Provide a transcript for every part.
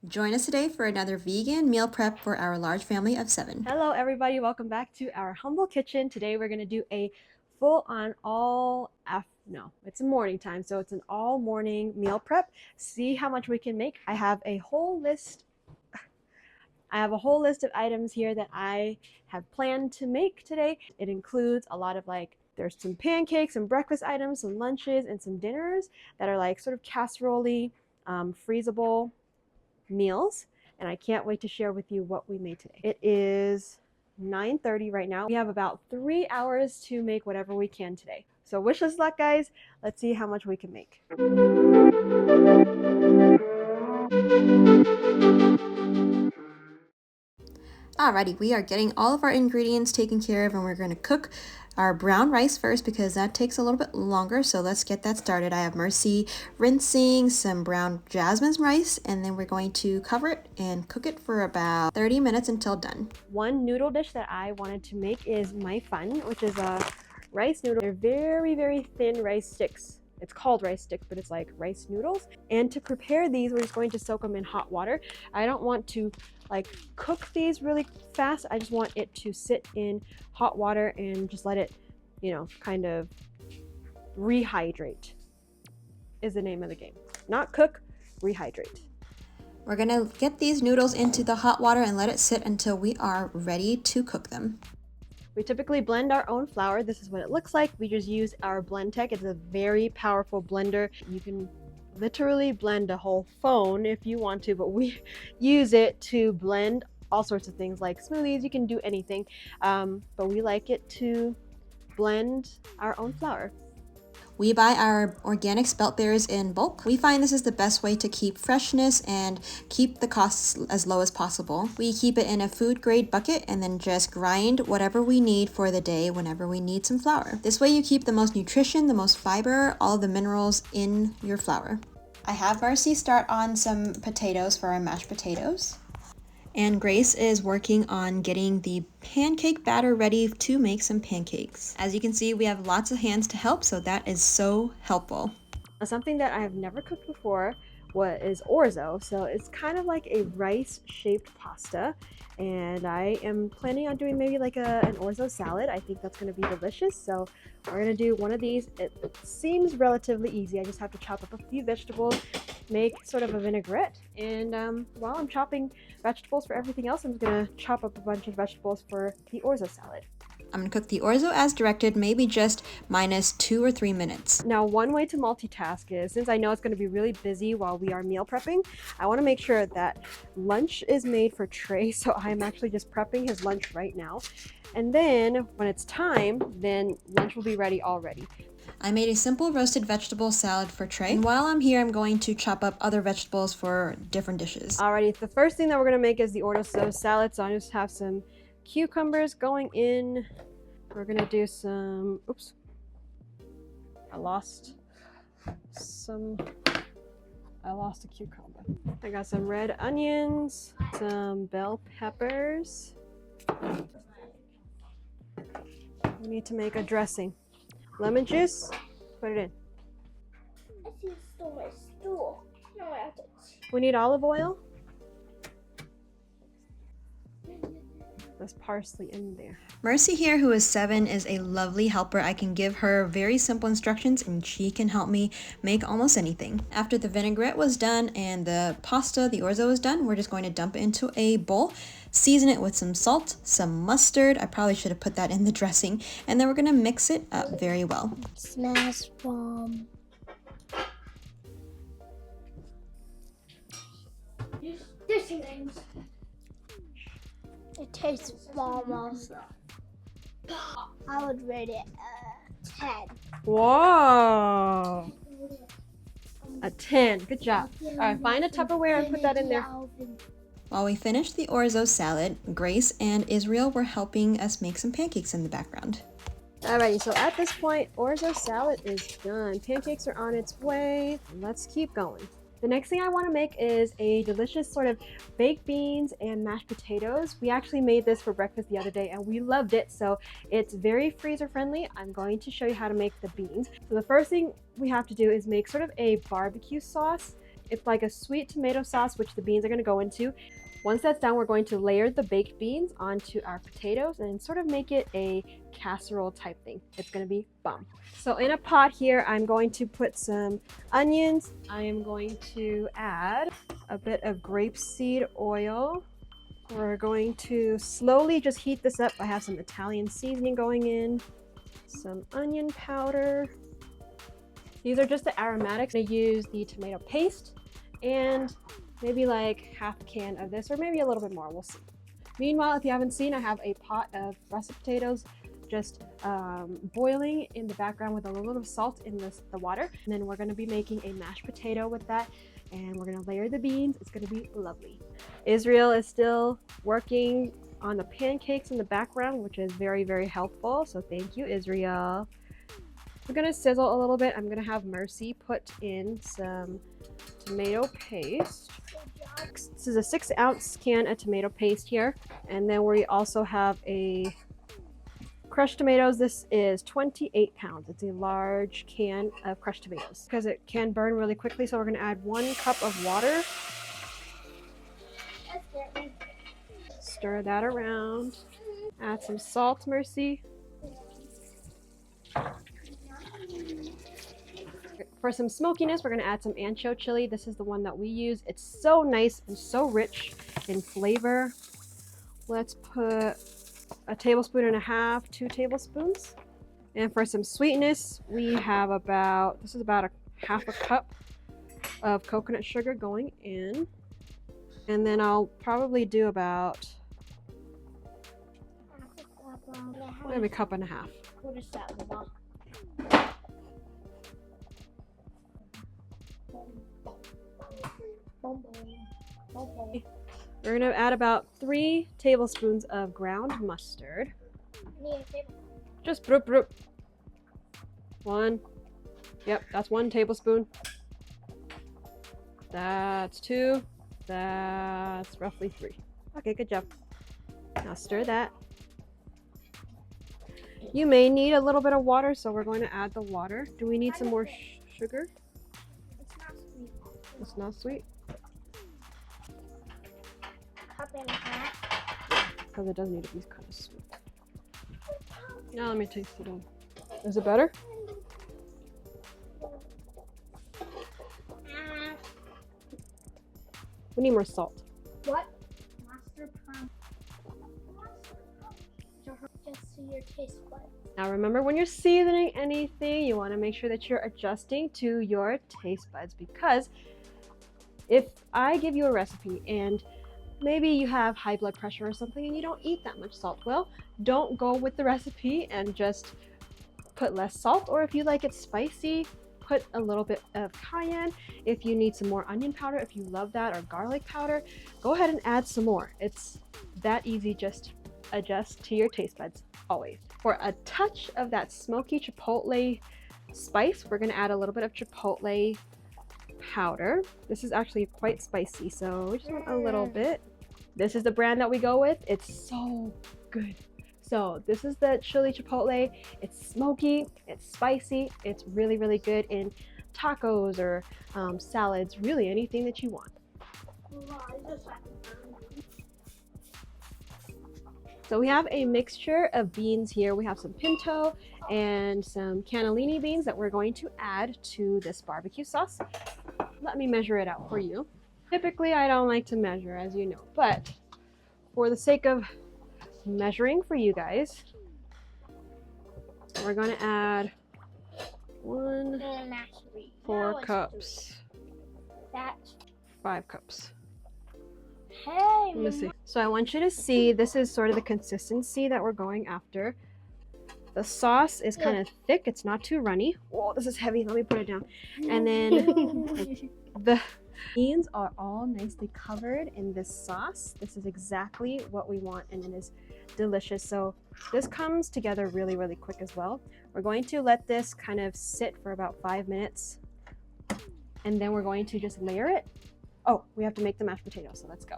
Join us today for another vegan meal prep for our large family of 7. Hello everybody, welcome back to our humble kitchen. Today we're going to do a full-on it's a morning time, so it's an all morning meal prep. See how much we can make. I have a whole list of items here that I have planned to make today. It includes a lot of there's some pancakes, some breakfast items, some lunches, and some dinners that are like sort of casserole-y, freezable meals, and I can't wait to share with you what we made today. It is 9:30 right now. We have about 3 hours to make whatever we can today. So wish us luck, guys. Let's see how much we can make. Alrighty, we are getting all of our ingredients taken care of, and we're going to cook our brown rice first because that takes a little bit longer. So let's get that started. I have Mercy rinsing some brown jasmine rice, and then we're going to cover it and cook it for about 30 minutes until done. One noodle dish that I wanted to make is my fun, which is a rice noodle. They're very, very thin rice sticks. It's called rice sticks, but it's like rice noodles. And to prepare these, we're just going to soak them in hot water. I don't want to cook these really fast. I just want it to sit in hot water and just let it, kind of rehydrate is the name of the game. Not cook, rehydrate. We're going to get these noodles into the hot water and let it sit until we are ready to cook them. We typically blend our own flour. This is what it looks like. We just use our Blendtec. It's a very powerful blender. You can literally blend a whole phone if you want to, but we use it to blend all sorts of things like smoothies. You can do anything, but we like it to blend our own flour. We buy our organic spelt berries in bulk. We find this is the best way to keep freshness and keep the costs as low as possible. We keep it in a food grade bucket and then just grind whatever we need for the day whenever we need some flour. This way you keep the most nutrition, the most fiber, all of the minerals in your flour. I have Marcy start on some potatoes for our mashed potatoes. And Grace is working on getting the pancake batter ready to make some pancakes. As you can see, we have lots of hands to help, so that is so helpful. Something that I have never cooked before is orzo. So it's kind of like a rice-shaped pasta, and I am planning on doing maybe like an orzo salad. I think that's going to be delicious. So we're going to do one of these. It seems relatively easy. I just have to chop up a few vegetables, make sort of a vinaigrette, and while I'm chopping vegetables for everything else, I'm gonna chop up a bunch of vegetables for the orzo salad. I'm gonna cook the orzo as directed, maybe just minus 2 or 3 minutes. Now, one way to multitask is, since I know it's gonna be really busy while we are meal prepping, I wanna make sure that lunch is made for Trey, so I'm actually just prepping his lunch right now. And then when it's time, then lunch will be ready already. I made a simple roasted vegetable salad for Trey. And while I'm here, I'm going to chop up other vegetables for different dishes. Alrighty, the first thing that we're gonna make is the orzo salad. So I just have some cucumbers going in. We're gonna do some, oops, I lost a cucumber. I got some red onions, some bell peppers. We need to make a dressing. Lemon juice, put it in. I think you stole my stool. No, I have to. We need olive oil. There's parsley in there. Mercy here, who is 7, is a lovely helper. I can give her very simple instructions and she can help me make almost anything. After the vinaigrette was done and the pasta, the orzo, is done, we're just going to dump it into a bowl, season it with some salt, some mustard. I probably should have put that in the dressing. And then we're going to mix it up very well. Smash bomb. There's two things. It tastes bomb also. I would rate it 10. Whoa! A 10. Good job. All right, find a Tupperware and put that in there. While we finished the orzo salad, Grace and Israel were helping us make some pancakes in the background. Alrighty, so at this point, orzo salad is done. Pancakes are on its way. Let's keep going. The next thing I want to make is a delicious sort of baked beans and mashed potatoes. We actually made this for breakfast the other day and we loved it, so it's very freezer friendly. I'm going to show you how to make the beans. So the first thing we have to do is make sort of a barbecue sauce It's like a sweet tomato sauce, which the beans are going to go into. Once that's done, we're going to layer the baked beans onto our potatoes and sort of make it a casserole type thing. It's going to be bomb. So in a pot here, I'm going to put some onions. I am going to add a bit of grapeseed oil. We're going to slowly just heat this up. I have some Italian seasoning going in, some onion powder. These are just the aromatics. I use the tomato paste and maybe like half a can of this, or maybe a little bit more, we'll see. Meanwhile, if you haven't seen, I have a pot of russet potatoes just boiling in the background with a little bit of salt in the water. And then we're gonna be making a mashed potato with that, and we're gonna layer the beans. It's gonna be lovely. Israel is still working on the pancakes in the background, which is very, very helpful. So thank you, Israel. We're gonna sizzle a little bit. I'm gonna have Mercy put in some tomato paste. This is a 6-ounce can of tomato paste here. And then we also have a crushed tomatoes. This is 28 pounds. It's a large can of crushed tomatoes because it can burn really quickly. So we're gonna add 1 cup of water. Stir that around. Add some salt, Mercy. For some smokiness, we're going to add some ancho chili. This is the one that we use. It's so nice and so rich in flavor. Let's put a tablespoon and a half, 2 tablespoons. And for some sweetness, we have about, this is about a half a cup of coconut sugar going in. And then I'll probably do about maybe a cup and a half. We're gonna add about 3 tablespoons of ground mustard. Just broop broop. 1. Yep, that's 1 tablespoon. That's 2. That's roughly 3. Okay, good job. Now stir that. You may need a little bit of water, so we're going to add the water. Do we need some more sugar? It's not sweet. It's not sweet? Cup and a half. Because it does need to be kind of sweet. Now let me taste it in. Is it better? We need more salt. What? Master pound. Just to your taste buds. Now remember, when you're seasoning anything, you want to make sure that you're adjusting to your taste buds, because if I give you a recipe and maybe you have high blood pressure or something and you don't eat that much salt, well, don't go with the recipe and just put less salt. Or if you like it spicy, put a little bit of cayenne. If you need some more onion powder, if you love that, or garlic powder, go ahead and add some more. It's that easy. Just adjust to your taste buds always. For a touch of that smoky chipotle spice, we're going to add a little bit of chipotle powder. This is actually quite spicy, so we just want a little bit. This is the brand that we go with. It's so good. So this is the chili chipotle. It's smoky, it's spicy, it's really, really good in tacos or salads, really anything that you want. So we have a mixture of beans here. We have some pinto and some cannellini beans that we're going to add to this barbecue sauce. Let me measure it out for you. Typically, I don't like to measure, as you know, but for the sake of measuring for you guys, we're going to add 4 cups, 5 cups. Hey, Let me see. So I want you to see, this is sort of the consistency that we're going after. The sauce is kind of thick. It's not too runny. Oh, this is heavy. Let me put it down. And then the beans are all nicely covered in this sauce. This is exactly what we want, and it is delicious. So this comes together really, really quick as well. We're going to let this kind of sit for about 5 minutes, and then we're going to just layer it. Oh, we have to make the mashed potatoes, so let's go.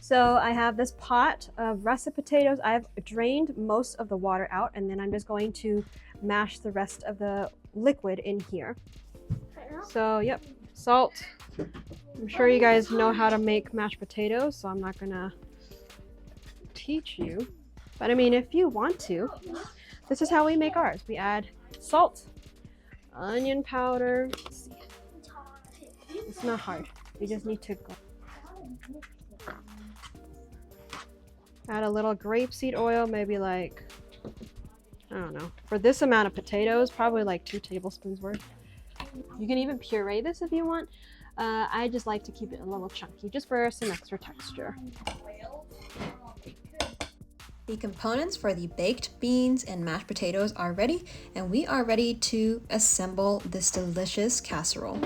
So I have this pot of russet potatoes. I've drained most of the water out, and then I'm just going to mash the rest of the liquid in here. So, yep, salt. I'm sure you guys know how to make mashed potatoes, so I'm not gonna teach you. But I mean, if you want to, this is how we make ours. We add salt, onion powder. It's not hard. We just need to add a little grapeseed oil, maybe like, I don't know. For this amount of potatoes, probably like 2 tablespoons worth. You can even puree this if you want. I just like to keep it a little chunky, just for some extra texture. The components for the baked beans and mashed potatoes are ready, and we are ready to assemble this delicious casserole.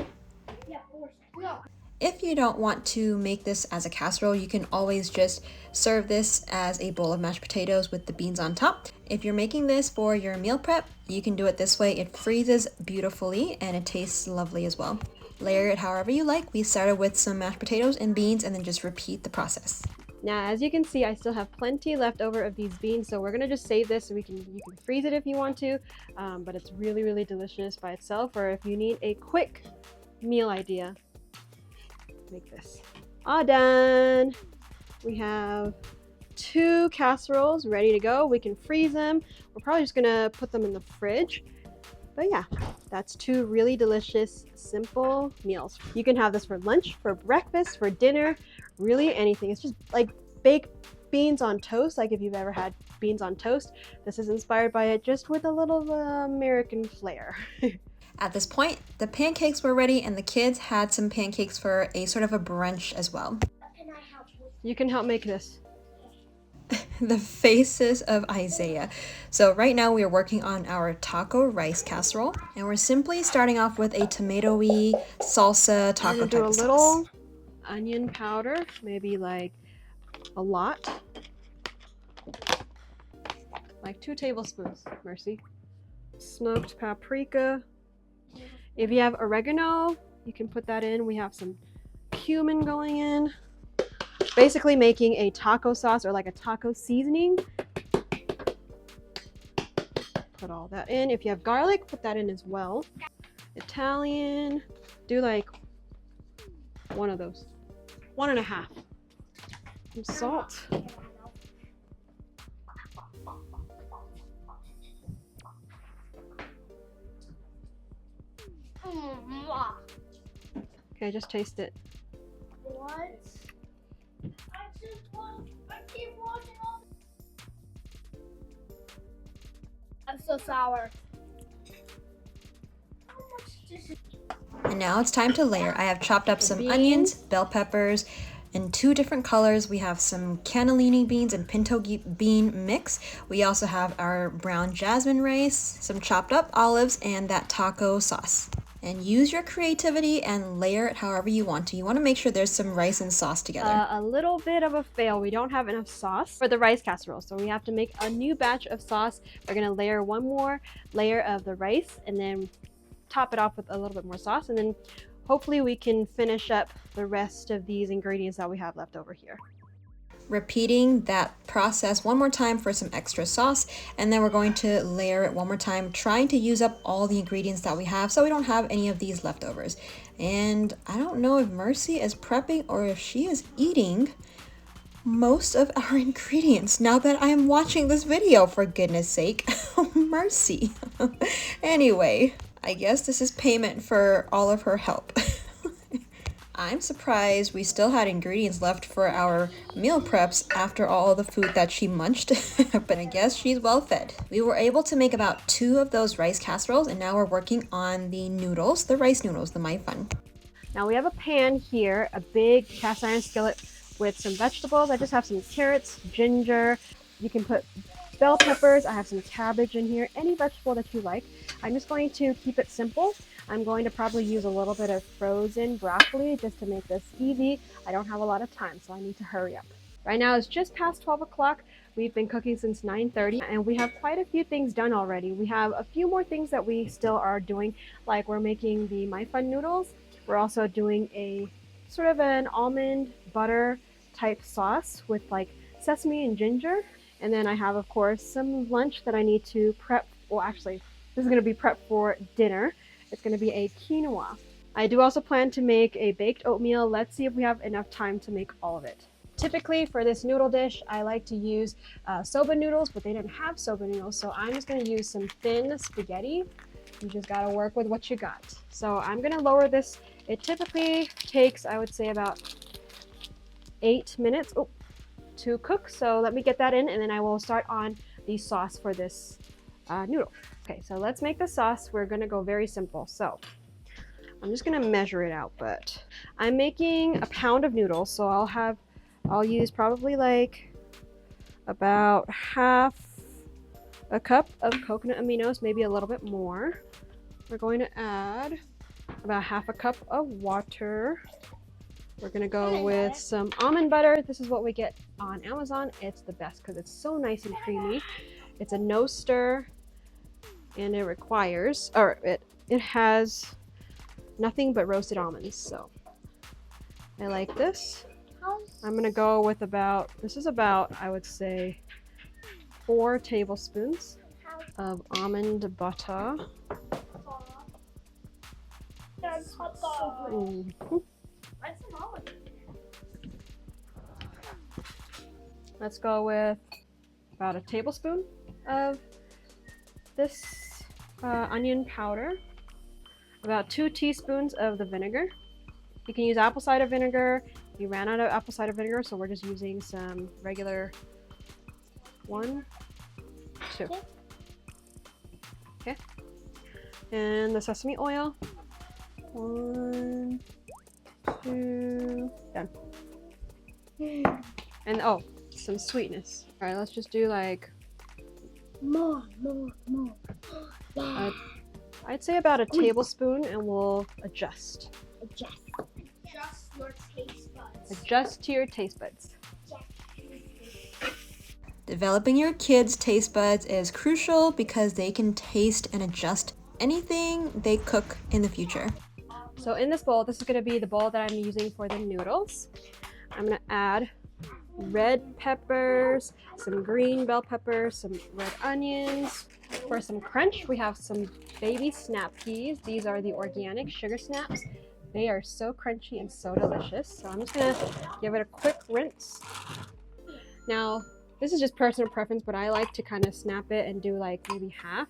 If you don't want to make this as a casserole, you can always just serve this as a bowl of mashed potatoes with the beans on top. If you're making this for your meal prep, you can do it this way. It freezes beautifully and it tastes lovely as well. Layer it however you like. We started with some mashed potatoes and beans and then just repeat the process. Now, as you can see, I still have plenty left over of these beans, so we're gonna just save this so you can freeze it if you want to, but it's really, really delicious by itself, or if you need a quick meal idea, make this. All done. We have 2 casseroles ready to go. We can freeze them. We're probably just gonna put them in the fridge. But yeah, that's 2 really delicious, simple meals. You can have this for lunch, for breakfast, for dinner, really anything. It's just like baked beans on toast. Like if you've ever had beans on toast, this is inspired by it, just with a little American flair. At this point, the pancakes were ready and the kids had some pancakes for a sort of a brunch as well. You can help make this. The faces of Isaiah. So right now we are working on our taco rice casserole, and we're simply starting off with a tomatoey salsa taco type of sauce. Do a little onion powder, maybe like a lot, like 2 tablespoons, Mercy. Smoked paprika. If you have oregano, you can put that in. We have some cumin going in. Basically making a taco sauce or like a taco seasoning. Put all that in. If you have garlic, put that in as well. Italian, do like 1 of those. 1.5. Some salt. Okay, just taste it. What? I keep watching all. I'm so sour. And now it's time to layer. I have chopped up some onions, bell peppers, in 2 different colors. We have some cannellini beans and pinto bean mix. We also have our brown jasmine rice, some chopped up olives, and that taco sauce. And use your creativity and layer it however you want to. You want to make sure there's some rice and sauce together. A little bit of a fail. We don't have enough sauce for the rice casserole, so we have to make a new batch of sauce. We're gonna layer 1 more layer of the rice and then top it off with a little bit more sauce, and then hopefully we can finish up the rest of these ingredients that we have left over here. Repeating that process 1 more time for some extra sauce, and then we're going to layer it 1 more time, trying to use up all the ingredients that we have so we don't have any of these leftovers. And I don't know if Mercy is prepping or if she is eating most of our ingredients now that I am watching this video, for goodness sake. Mercy. Anyway, I guess this is payment for all of her help. I'm surprised we still had ingredients left for our meal preps after all the food that she munched, but I guess she's well fed. We were able to make about 2 of those rice casseroles, and now we're working on the noodles, the rice noodles, the my fun. Now we have a pan here, a big cast iron skillet with some vegetables. I just have some carrots, ginger. You can put bell peppers. I have some cabbage in here, any vegetable that you like. I'm just going to keep it simple. I'm going to probably use a little bit of frozen broccoli just to make this easy. I don't have a lot of time, so I need to hurry up. Right now it's just past 12 o'clock. We've been cooking since 9:30 and we have quite a few things done already. We have a few more things that we still are doing, like we're making the My Fun noodles. We're also doing a sort of an almond butter type sauce with like sesame and ginger. And then I have, of course, some lunch that I need to prep. Well, actually, this is going to be prep for dinner. It's going to be a quinoa I do also plan to make a baked oatmeal. Let's see if we have enough time to make all of it. Typically for this noodle dish, I like to use soba noodles, but they didn't have soba noodles, so I'm just gonna use some thin spaghetti. You just gotta work with what you got. So I'm gonna lower this. It typically takes, I would say, about 8 minutes to cook. So let me get that in, and then I will start on the sauce for this noodle. Okay, so let's make the sauce. We're gonna go very simple. So I'm just gonna measure it out, but I'm making a pound of noodles, so I'll use probably like about half a cup of coconut aminos, maybe a little bit more. We're going to add about half a cup of water. We're gonna go with some almond butter. This is what we get on Amazon. It's the best because it's so nice and creamy. It's a no stir, and it requires, or it has nothing but roasted almonds. So I like this. I'm gonna go with about, this is about, I would say, 4 tablespoons of almond butter. Let's go with about a tablespoon of this onion powder, about 2 teaspoons of the vinegar. You can use apple cider vinegar. We ran out of apple cider vinegar, so we're just using some regular 1, 2. Okay. And the sesame oil. 1, 2, done. And oh, some sweetness. All right, let's just do like More. Yeah. I'd say about a tablespoon, and we'll adjust. Adjust your taste buds. Adjust to your taste buds. Developing your kids' taste buds is crucial because they can taste and adjust anything they cook in the future. So in this bowl, this is going to be the bowl that I'm using for the noodles. I'm going to add red peppers, some green bell peppers, some red onions. For some crunch, we have some baby snap peas. These are the organic sugar snaps. They are so crunchy and so delicious. So I'm just going to give it a quick rinse. Now, this is just personal preference, but I like to kind of snap it and do like maybe half.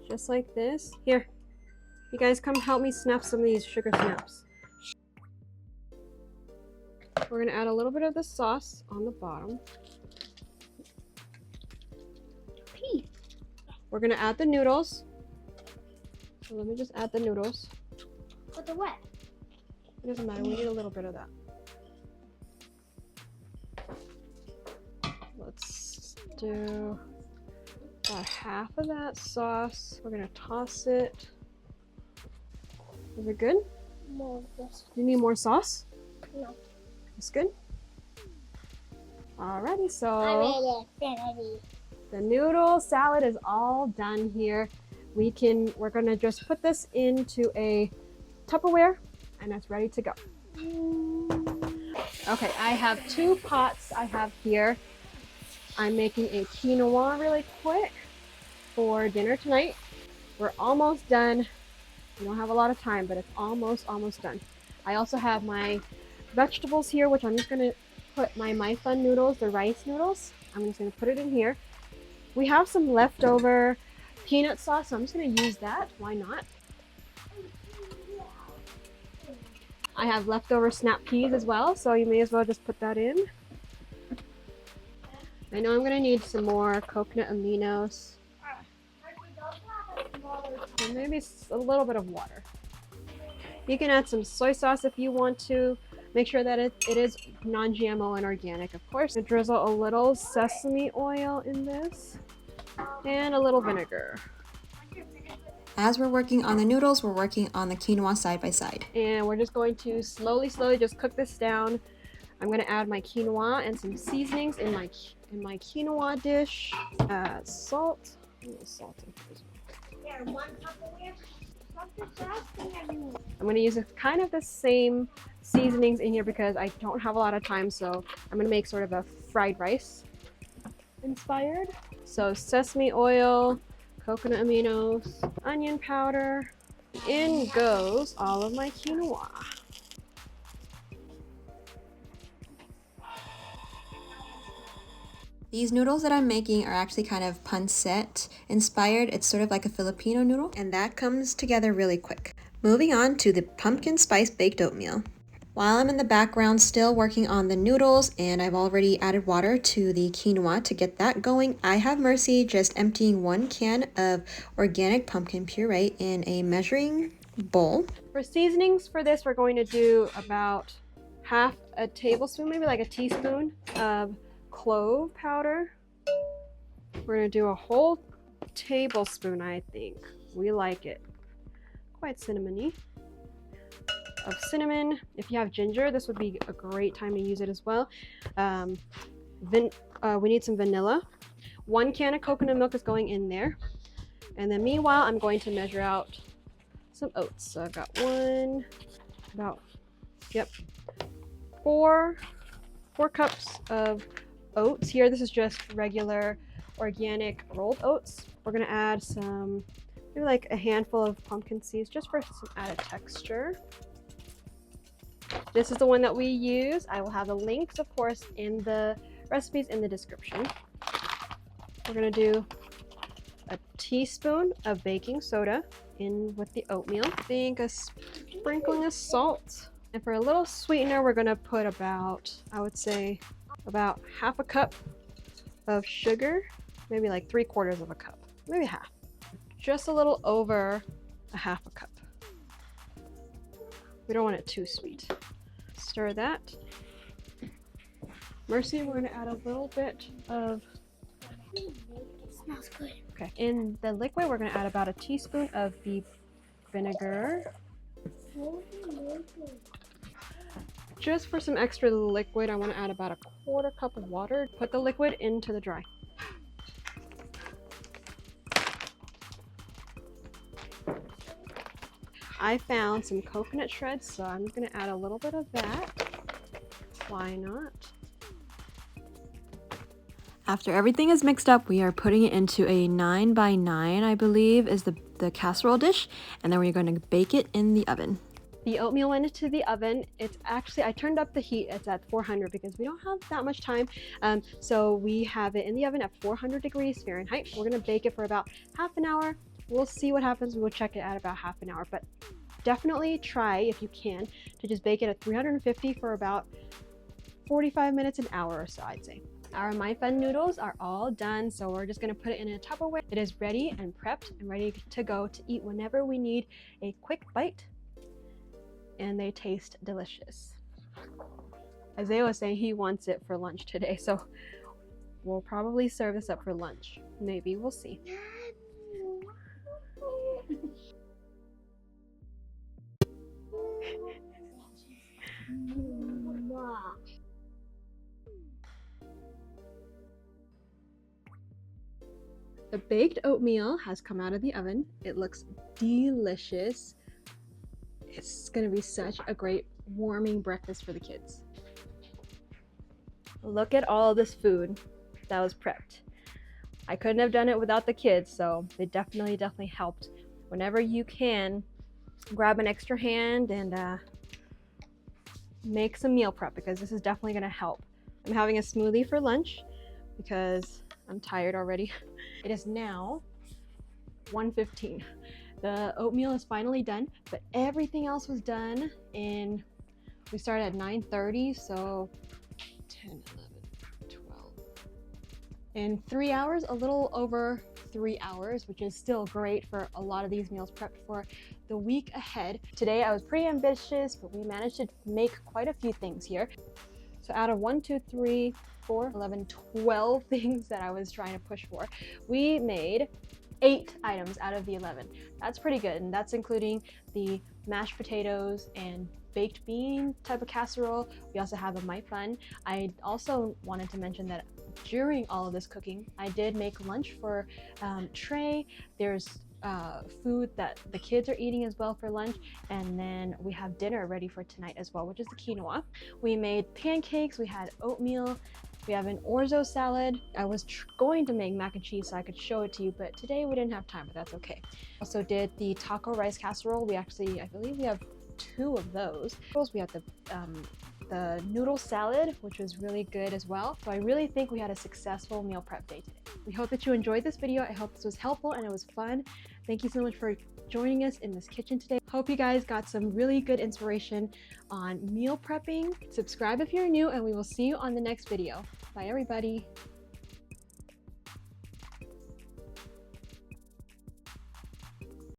Just like this. Here, you guys come help me snap some of these sugar snaps. We're gonna add a little bit of the sauce on the bottom. We're gonna add the noodles. So let me just add the noodles. But the wet. It doesn't matter, we need a little bit of that. Let's do about half of that sauce. We're gonna toss it. Is it good? More this. You need more sauce? No. It's good? Alrighty, I so made it. the noodle salad is all done here. We're gonna just put this into a Tupperware, and it's ready to go. Okay, I have 2 pots I have here. I'm making a quinoa really quick for dinner tonight. We're almost done. We don't have a lot of time, but it's almost done. I also have my vegetables here, which I'm just gonna put my fun noodles, the rice noodles. I'm just gonna put it in here. We have some leftover peanut sauce, so I'm just gonna use that. Why not? I have leftover snap peas as well, so you may as well just put that in. I know I'm gonna need some more coconut aminos. And maybe a little bit of water. You can add some soy sauce if you want to. Make sure that it is non-GMO and organic, of course. I drizzle a little sesame oil in this and a little vinegar. As we're working on the noodles, we're working on the quinoa side by side. And we're just going to slowly just cook this down. I'm going to add my quinoa and some seasonings in my quinoa dish. Add salt. A little salt in here as well. I'm going to use kind of the same seasonings in here because I don't have a lot of time, so I'm going to make sort of a fried rice inspired. So sesame oil, coconut aminos, onion powder, In goes all of my quinoa. These noodles that I'm making are actually kind of pancit inspired. It's sort of like a Filipino noodle, and that comes together really quick. Moving on to the pumpkin spice baked oatmeal. While I'm in the background still working on the noodles, and I've already added water to the quinoa to get that going, I have Mercy just emptying 1 can of organic pumpkin puree in a measuring bowl. For seasonings for this, we're going to do about half a tablespoon, maybe like a teaspoon of clove powder. We're going to do a whole tablespoon, I think. We like it quite cinnamony. Of cinnamon. If you have ginger, this would be a great time to use it as well. We need some vanilla. 1 can of coconut milk is going in there. And then meanwhile, I'm going to measure out some oats. So I've got 4 cups of oats here. This is just regular organic rolled oats. We're gonna add some, maybe like a handful of pumpkin seeds just for some added texture. This is the one that we use. I will have the links, of course, in the recipes in the description. We're gonna do a teaspoon of baking soda in with the oatmeal. I think a sprinkling of salt. And for a little sweetener, we're gonna put about, I would say, about half a cup of sugar, maybe like 3/4 of a cup, maybe half. Just a little over a half a cup. We don't want it too sweet. Stir that. Mercy, we're gonna add a little bit of, It smells good. okay. In the liquid, we're gonna add about a teaspoon of the vinegar. Just for some extra liquid, I want to add about a 1/4 cup of water. Put the liquid into the dry. I found some coconut shreds, so I'm going to add a little bit of that. Why not? After everything is mixed up, we are putting it into a 9 by 9, I believe, is the casserole dish, and then we're going to bake it in the oven. The oatmeal went into the oven. It's actually, I turned up the heat. It's at 400 because we don't have that much time. So we have it in the oven at 400 degrees Fahrenheit. We're gonna bake it for about half an hour. We'll see what happens. We'll check it at about half an hour, but definitely try, if you can, to just bake it at 350 for about 45 minutes, an hour or so, I'd say. Our My Fun noodles are all done, so we're just gonna put it in a Tupperware. It is ready and prepped and ready to go to eat whenever we need a quick bite. And they taste delicious. Isaiah was saying he wants it for lunch today, so we'll probably serve this up for lunch. Maybe, we'll see. The baked oatmeal has come out of the oven. It looks delicious. It's gonna be such a great warming breakfast for the kids. Look at all this food that was prepped. I couldn't have done it without the kids, so they definitely helped. Whenever you can, grab an extra hand and make some meal prep, because this is definitely gonna help. I'm having a smoothie for lunch because I'm tired already. It is now 1:15. The oatmeal is finally done, but everything else was done we started at 9:30, so 10, 11, 12. In 3 hours, a little over 3 hours, which is still great for a lot of these meals prepped for the week ahead. Today I was pretty ambitious, but we managed to make quite a few things here. So out of 1, 2, 3, 4, 11, 12 things that I was trying to push for, we made 8 items out of the 11. That's pretty good, and that's including the mashed potatoes and baked bean type of casserole. We also have a My Fun. I also wanted to mention that during all of this cooking, I did make lunch for Trey. There's food that the kids are eating as well for lunch, and then we have dinner ready for tonight as well, which is the quinoa. We made pancakes, we had oatmeal, We have an Orzo salad. I was going to make mac and cheese so I could show it to you, but today we didn't have time, but that's okay. Also did the taco rice casserole. I believe we have 2 of those. We have the noodle salad, which was really good as well. So I really think we had a successful meal prep day today. We hope that you enjoyed this video. I hope this was helpful and it was fun. Thank you so much for joining us in this kitchen today. Hope you guys got some really good inspiration on meal prepping. Subscribe if you're new, and we will see you on the next video. Bye everybody.